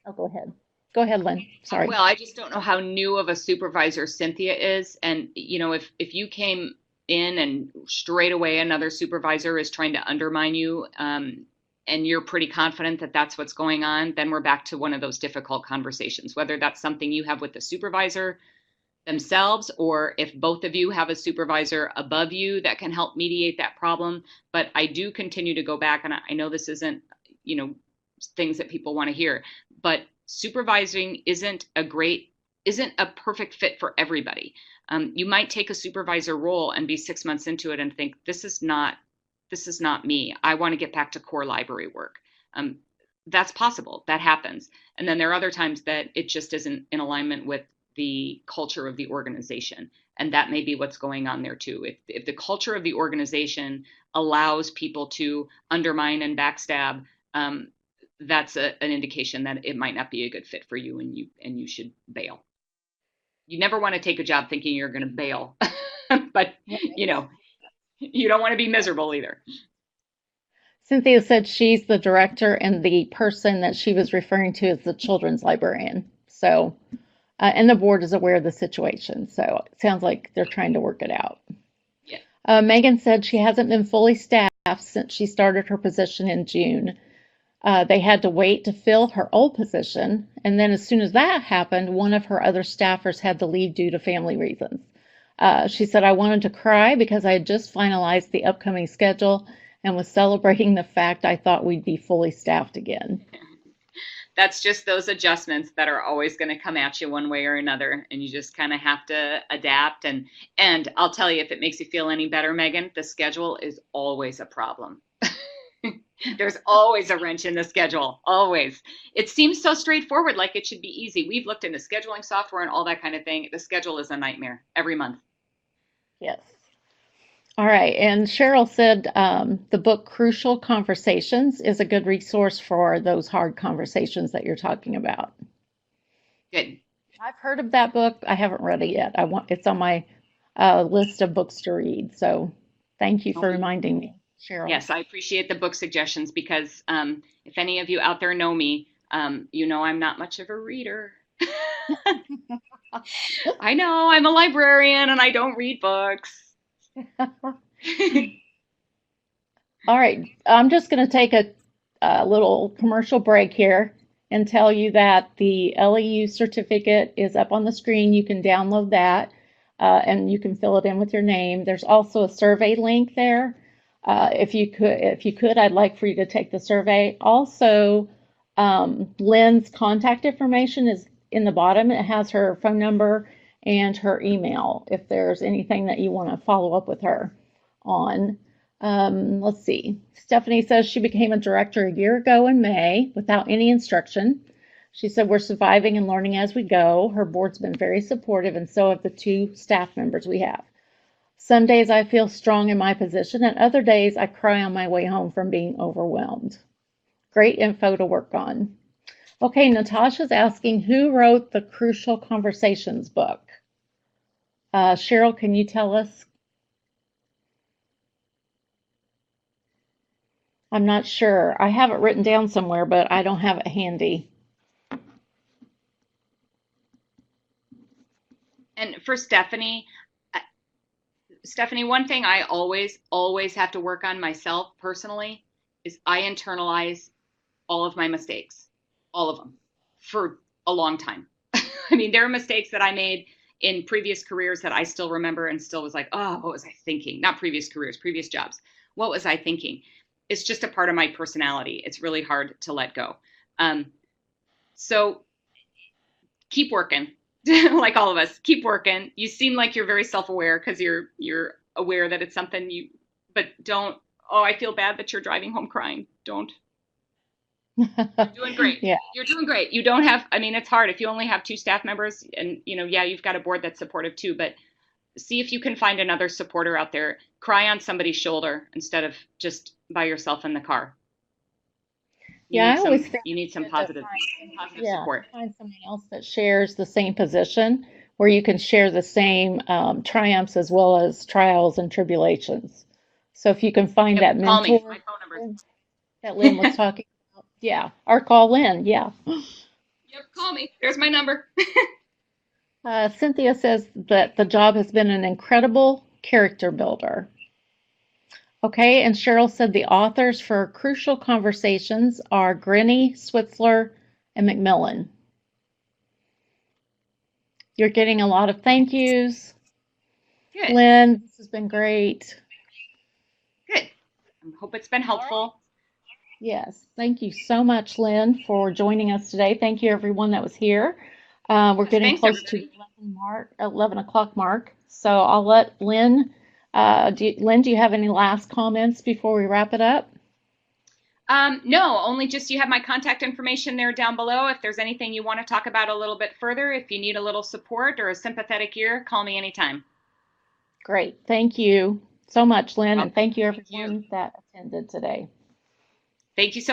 Oh, go ahead. Go ahead, Lynn. Sorry. Well, I just don't know how new of a supervisor Cynthia is. And, if you came in and straight away another supervisor is trying to undermine you, and you're pretty confident that that's what's going on, then we're back to one of those difficult conversations, whether that's something you have with the supervisor themselves, or if both of you have a supervisor above you that can help mediate that problem. But I do continue to go back, and I know this isn't, things that people want to hear, but supervising isn't a perfect fit for everybody. You might take a supervisor role and be 6 months into it and think, this is not me. I want to get back to core library work. That's possible. That happens. And then there are other times that it just isn't in alignment with the culture of the organization. And that may be what's going on there too. If the culture of the organization allows people to undermine and backstab, that's an indication that it might not be a good fit for you, and you should bail. You never want to take a job thinking you're going to bail, but you don't want to be miserable either. Cynthia said she's the director, and the person that she was referring to is the children's librarian. So, and the board is aware of the situation. So it sounds like they're trying to work it out. Yeah. Megan said she hasn't been fully staffed since she started her position in June. They had to wait to fill her old position, and then as soon as that happened, one of her other staffers had to leave due to family reasons. She said, I wanted to cry because I had just finalized the upcoming schedule and was celebrating the fact I thought we'd be fully staffed again. That's just those adjustments that are always going to come at you one way or another, and you just kind of have to adapt. And I'll tell you, if it makes you feel any better, Megan, the schedule is always a problem. There's always a wrench in the schedule, always. It seems so straightforward, like it should be easy. We've looked into scheduling software and all that kind of thing. The schedule is a nightmare every month. Yes. All right, and Cheryl said the book Crucial Conversations is a good resource for those hard conversations that you're talking about. Good. I've heard of that book. I haven't read it yet. It's on my list of books to read. So thank you for reminding me, Cheryl. Yes, I appreciate the book suggestions because if any of you out there know me, you know I'm not much of a reader. I know I'm a librarian and I don't read books. All right, I'm just going to take a little commercial break here and tell you that the LEU certificate is up on the screen. You can download that and you can fill it in with your name. There's also a survey link there. If you could, I'd like for you to take the survey. Also, Lynn's contact information is in the bottom. It has her phone number and her email if there's anything that you want to follow up with her on. Let's see. Stephanie says she became a director a year ago in May without any instruction. She said, we're surviving and learning as we go. Her board's been very supportive, and so have the 2 staff members we have. Some days I feel strong in my position, and other days I cry on my way home from being overwhelmed. Great info to work on. Okay, Natasha's asking, who wrote the Crucial Conversations book? Cheryl, can you tell us? I'm not sure. I have it written down somewhere, but I don't have it handy. And for Stephanie, one thing I always have to work on myself personally is I internalize all of my mistakes, all of them, for a long time. I mean, there are mistakes that I made in previous careers that I still remember and still was like, oh, what was I thinking? Not previous careers, previous jobs. What was I thinking? It's just a part of my personality. It's really hard to let go. So keep working. Like all of us, keep working. You seem like you're very self-aware because you're aware that it's something but don't, oh, I feel bad that you're driving home crying. Don't. You're doing great. Yeah. You're doing great. You don't have, I mean, it's hard if you only have 2 staff members and, yeah, you've got a board that's supportive too, but see if you can find another supporter out there. Cry on somebody's shoulder instead of just by yourself in the car. I always think you need some positive support. Find someone else that shares the same position where you can share the same triumphs as well as trials and tribulations. So if you can find that mentor, call me. My phone number that Lynn was talking about, or call Lynn, Yep, call me. There's my number. Cynthia says that the job has been an incredible character builder. Okay, and Cheryl said the authors for Crucial Conversations are Grinny, Switzler, and McMillan. You're getting a lot of thank yous. Good. Lynn, this has been great. Good. I hope it's been helpful. Yes, thank you so much, Lynn, for joining us today. Thank you, everyone that was here. We're getting close to 11 o'clock mark, so I'll let Lynn. Lynn, do you have any last comments before we wrap it up? No, only just you have my contact information there down below. If there's anything you want to talk about a little bit further, if you need a little support or a sympathetic ear, call me anytime. Great. Thank you so much, Lynn, Well, and thank you thank you. everyone that attended today. Thank you so much.